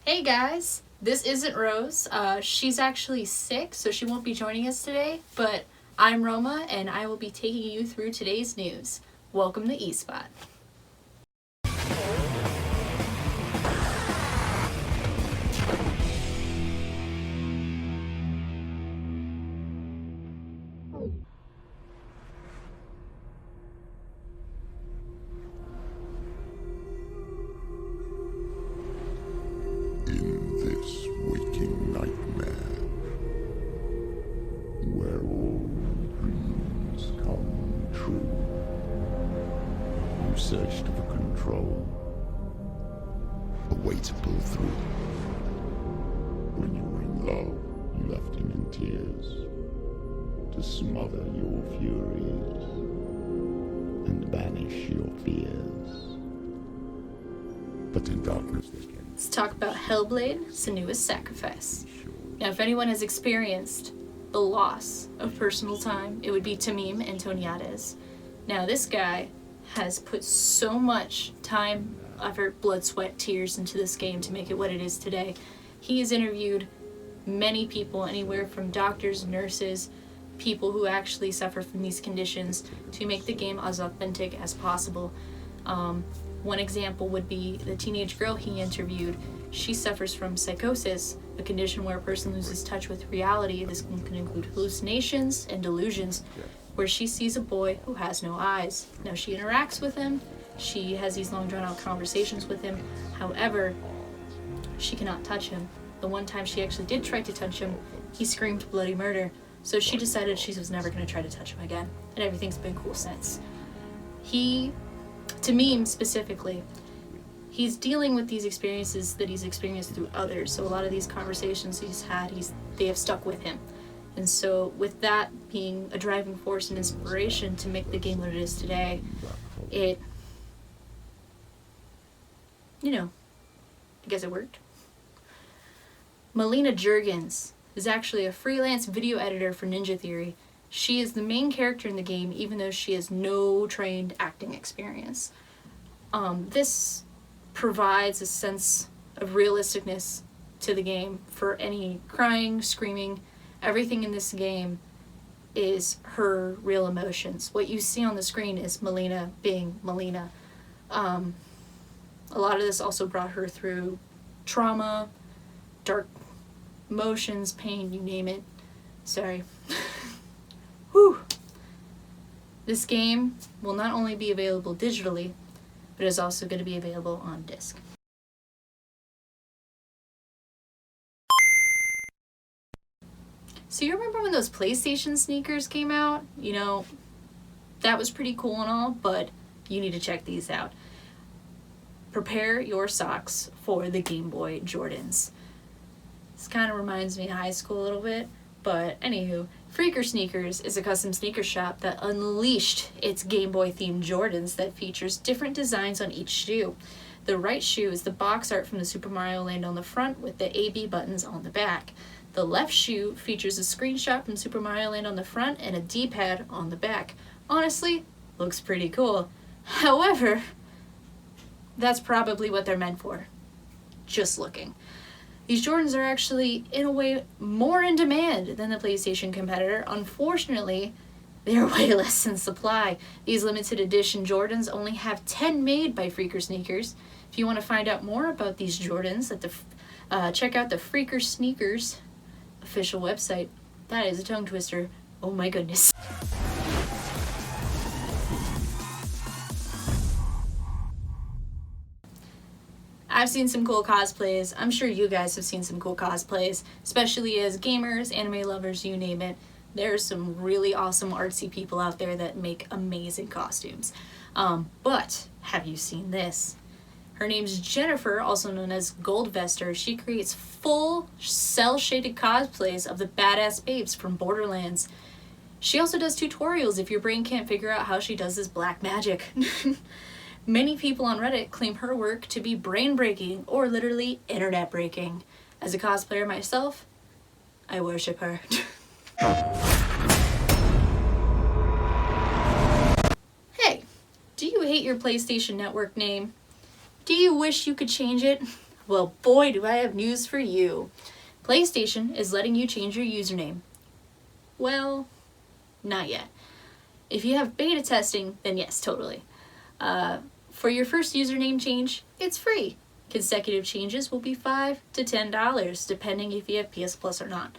Hey guys, this isn't Rose. She's actually sick, so she won't be joining us today, but I'm Roma, and I will be taking you through today's news. Welcome to eSpot. In this waking nightmare, where all dreams come true, you searched for control, a way to pull through. When you were in love, you left him in tears, to smother your furies and banish your fears. But in darkness they came. Let's talk about Hellblade, Senua's Sacrifice. Now, if anyone has experienced the loss of personal time, it would be Tamim Antoniades. Now, this guy has put so much time, effort, blood, sweat, tears into this game to make it what it is today. He has interviewed many people, anywhere from doctors, nurses, people who actually suffer from these conditions, to make the game as authentic as possible. One example would be the teenage girl he interviewed. She suffers from psychosis, a condition where a person loses touch with reality. This can include hallucinations and delusions, where she sees a boy who has no eyes. Now, she interacts with him. She has these long, drawn-out conversations with him. However, she cannot touch him. The one time she actually did try to touch him, he screamed bloody murder. So she decided she was never going to try to touch him again. And everything's been cool since. Tamim specifically, he's dealing with these experiences that he's experienced through others. So a lot of these conversations he's had, they have stuck with him. And so with that being a driving force and inspiration to make the game what it is today, I guess it worked. Melina Juergens is actually a freelance video editor for Ninja Theory. She is the main character in the game, even though she has no trained acting experience. This provides a sense of realisticness to the game for any crying, screaming. Everything in this game is her real emotions. What you see on the screen is Melina being Melina. A lot of this also brought her through trauma, dark emotions, pain, you name it. Sorry. Whew. This game will not only be available digitally, but is also going to be available on disc. So you remember when those PlayStation sneakers came out? That was pretty cool and all, but you need to check these out. Prepare your socks for the Game Boy Jordans. This kind of reminds me of high school a little bit, but anywho, Freaker Sneakers is a custom sneaker shop that unleashed its Game Boy themed Jordans that features different designs on each shoe. The right shoe is the box art from the Super Mario Land on the front with the A-B buttons on the back. The left shoe features a screenshot from Super Mario Land on the front and a D-pad on the back. Honestly, looks pretty cool. However, that's probably what they're meant for. Just looking. These Jordans are actually, in a way, more in demand than the PlayStation competitor. Unfortunately, they are way less in supply. These limited edition Jordans only have 10 made by Freaker Sneakers. If you want to find out more about these Jordans, check out the Freaker Sneakers official website. That is a tongue twister. Oh my goodness. I've seen some cool cosplays. I'm sure you guys have seen some cool cosplays, especially as gamers, anime lovers, you name it. There's some really awesome artsy people out there that make amazing costumes. But have you seen this? Her name's Jennifer, also known as Goldvester. She creates full cel-shaded cosplays of the badass babes from Borderlands. She also does tutorials if your brain can't figure out how she does this black magic. Many people on Reddit claim her work to be brain-breaking or literally internet-breaking. As a cosplayer myself, I worship her. Hey, do you hate your PlayStation Network name? Do you wish you could change it? Well, boy, do I have news for you. PlayStation is letting you change your username. Well, not yet. If you have beta testing, then yes, totally. For your first username change, it's free. Consecutive changes will be $5 to $10, depending if you have PS Plus or not.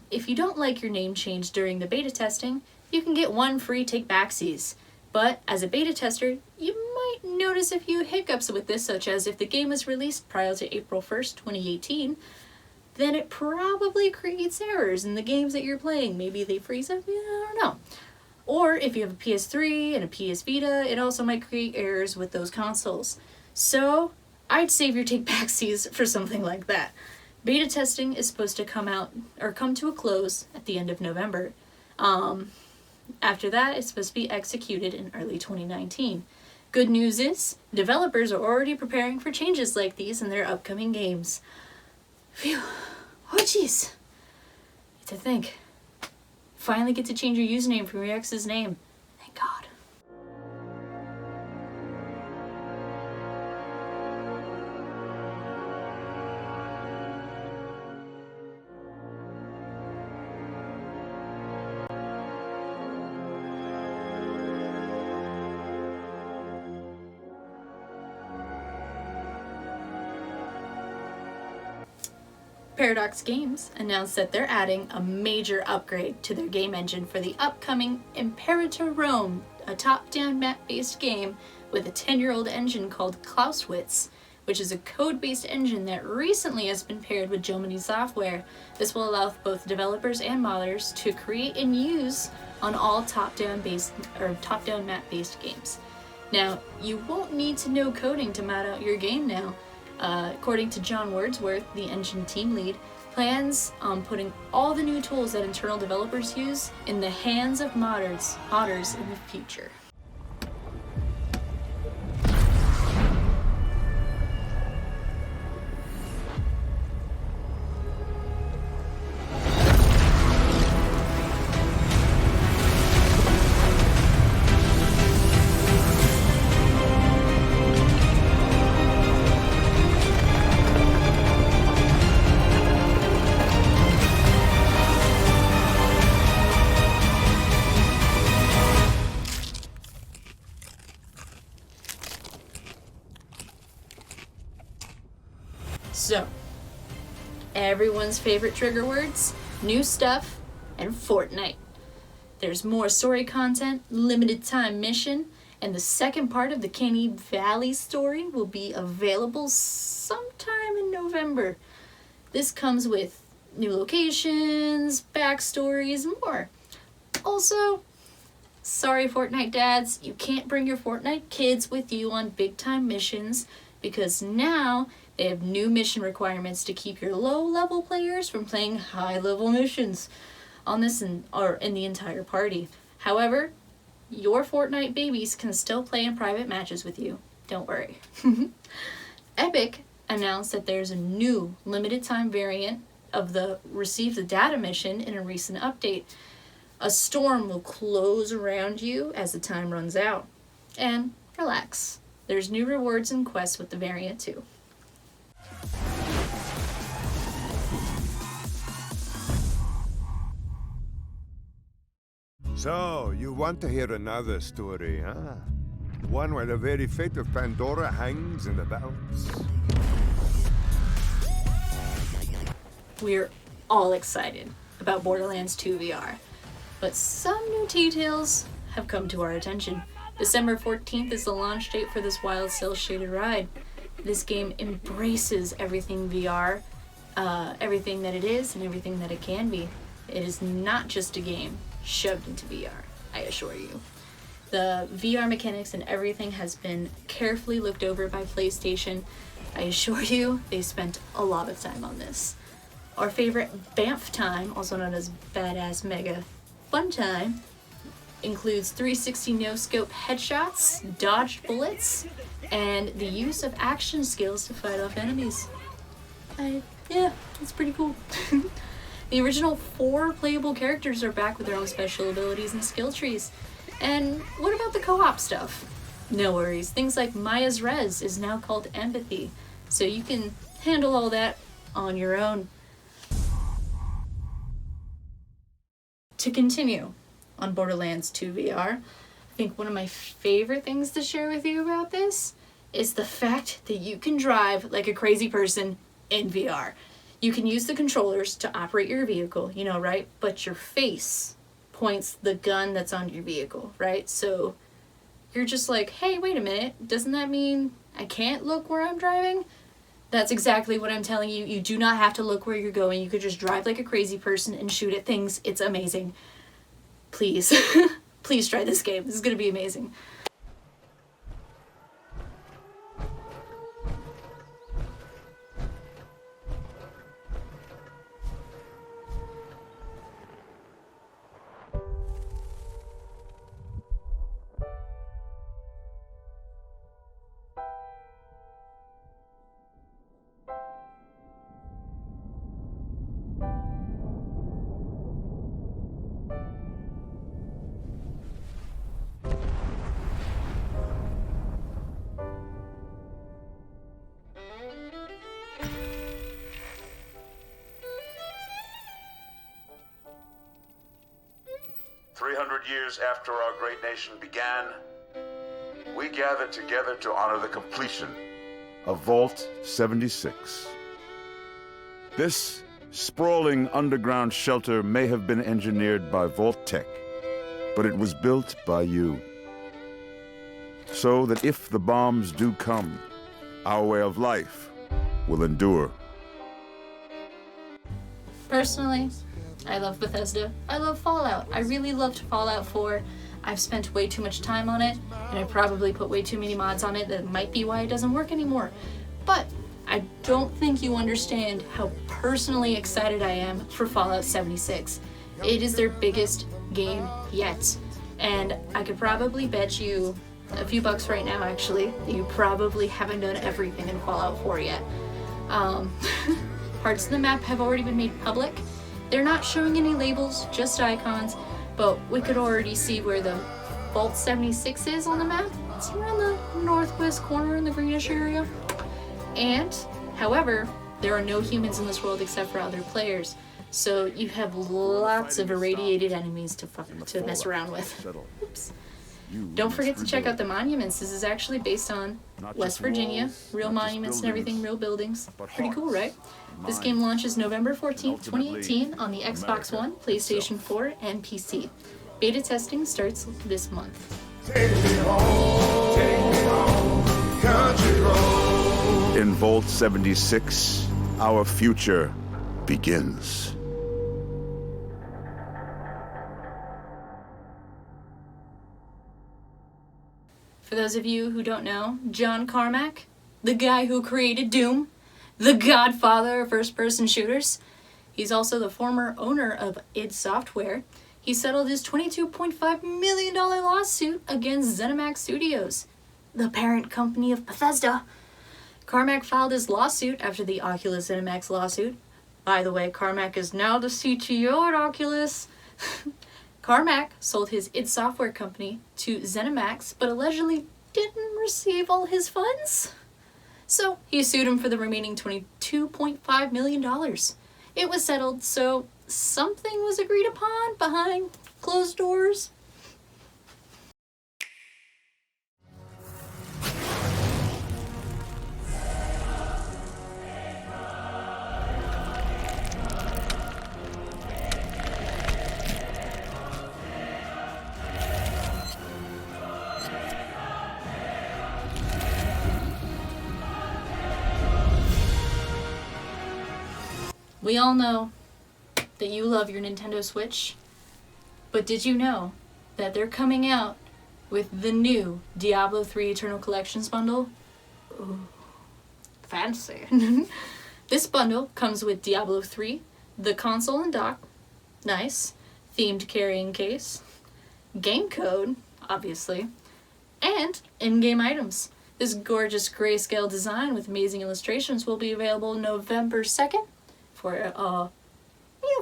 If you don't like your name change during the beta testing, you can get one free take-backsies. But as a beta tester, you might notice a few hiccups with this, such as if the game was released prior to April 1st, 2018, then it probably creates errors in the games that you're playing. Maybe they freeze up, I don't know. Or if you have a PS3 and a PS Vita, it also might create errors with those consoles. So I'd save your take-backsies for something like that. Beta testing is supposed to come to a close at the end of November. After that, it's supposed to be executed in early 2019. Good news is, developers are already preparing for changes like these in their upcoming games. Phew. Oh jeez. To think. Finally get to change your username from your ex's name. Thank God. Paradox Games announced that they're adding a major upgrade to their game engine for the upcoming Imperator Rome, a top-down map-based game with a 10-year-old engine called Clausewitz, which is a code-based engine that recently has been paired with Jomini software. This will allow both developers and modders to create and use on all top-down map-based games. Now, you won't need to know coding to mod out your game now. According to John Wordsworth, the engine team lead, plans on putting all the new tools that internal developers use in the hands of modders in the future. So, everyone's favorite trigger words, new stuff, and Fortnite. There's more story content, limited time mission, and the second part of the Canny Valley story will be available sometime in November. This comes with new locations, backstories, and more. Also, sorry Fortnite dads, you can't bring your Fortnite kids with you on big time missions because now they have new mission requirements to keep your low-level players from playing high-level missions on this in the entire party. However, your Fortnite babies can still play in private matches with you. Don't worry. Epic announced that there's a new limited-time variant of the Receive the Data mission in a recent update. A storm will close around you as the time runs out. And relax. There's new rewards and quests with the variant too. So, you want to hear another story, huh? One where the very fate of Pandora hangs in the balance. We're all excited about Borderlands 2 VR, but some new details have come to our attention. December 14th is the launch date for this wild cel-shaded ride. This game embraces everything VR, everything that it is and everything that it can be. It is not just a game shoved into VR, I assure you. The VR mechanics and everything has been carefully looked over by PlayStation. I assure you, they spent a lot of time on this. Our favorite BAMF time, also known as Badass Mega Fun Time, includes 360 no-scope headshots, dodged bullets, and the use of action skills to fight off enemies. Yeah, it's pretty cool. The original 4 playable characters are back with their own special abilities and skill trees. And what about the co-op stuff? No worries, things like Maya's Res is now called Empathy. So you can handle all that on your own. To continue on Borderlands 2VR, I think one of my favorite things to share with you about this is the fact that you can drive like a crazy person in VR. You can use the controllers to operate your vehicle, you know, right? But your face points the gun that's on your vehicle, right? So you're just like, hey, wait a minute, doesn't that mean I can't look where I'm driving? That's exactly what I'm telling you. You do not have to look where you're going. You could just drive like a crazy person and shoot at things. It's amazing. Please, please try this game. This is going to be amazing. Years after our great nation began, we gathered together to honor the completion of Vault 76. This sprawling underground shelter may have been engineered by Vault Tech, but it was built by you. So that if the bombs do come, our way of life will endure. Personally, I love Bethesda. I love Fallout. I really loved Fallout 4. I've spent way too much time on it, and I probably put way too many mods on it. That might be why it doesn't work anymore. But I don't think you understand how personally excited I am for Fallout 76. It is their biggest game yet. And I could probably bet you a few bucks right now, actually, that you probably haven't done everything in Fallout 4 yet. Parts of the map have already been made public. They're not showing any labels, just icons, but we could already see where the Vault 76 is on the map. It's around the northwest corner in the greenish area. And, however, there are no humans in this world except for other players. So you have lots of irradiated enemies to mess around with. Oops. Don't forget to check out the monuments. This is actually based on West Virginia. Real monuments and everything, real buildings. Pretty cool, right? This game launches November 14th, 2018 on the Xbox One, PlayStation 4, and PC. Beta testing starts this month. In Vault 76, our future begins. For those of you who don't know, John Carmack, the guy who created Doom, the godfather of first-person shooters, he's also the former owner of id Software. He settled his $22.5 million lawsuit against ZeniMax Studios, the parent company of Bethesda. Carmack filed his lawsuit after the Oculus ZeniMax lawsuit. By the way, Carmack is now the CTO at Oculus. Carmack sold his id Software company to ZeniMax, but allegedly didn't receive all his funds. So he sued him for the remaining $22.5 million. It was settled, so something was agreed upon behind closed doors. We all know that you love your Nintendo Switch, but did you know that they're coming out with the new Diablo 3 Eternal Collections bundle? Ooh, fancy. This bundle comes with Diablo 3, the console and dock, nice, themed carrying case, game code, obviously, and in-game items. This gorgeous grayscale design with amazing illustrations will be available November 2nd for a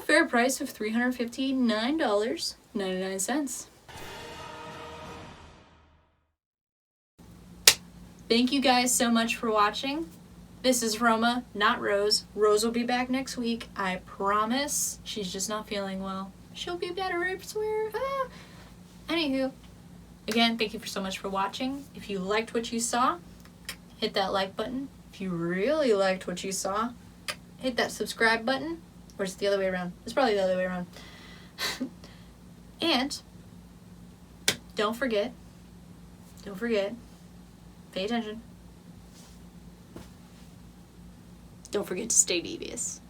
fair price of $359.99. Thank you guys so much for watching. This is Roma, not Rose. Rose will be back next week, I promise. She's just not feeling well. She'll be better, I swear. Anywho, again, thank you so much for watching. If you liked what you saw, hit that like button. If you really liked what you saw, hit that subscribe button. Or is it the other way around? It's probably the other way around. And don't forget, pay attention. Don't forget to stay devious.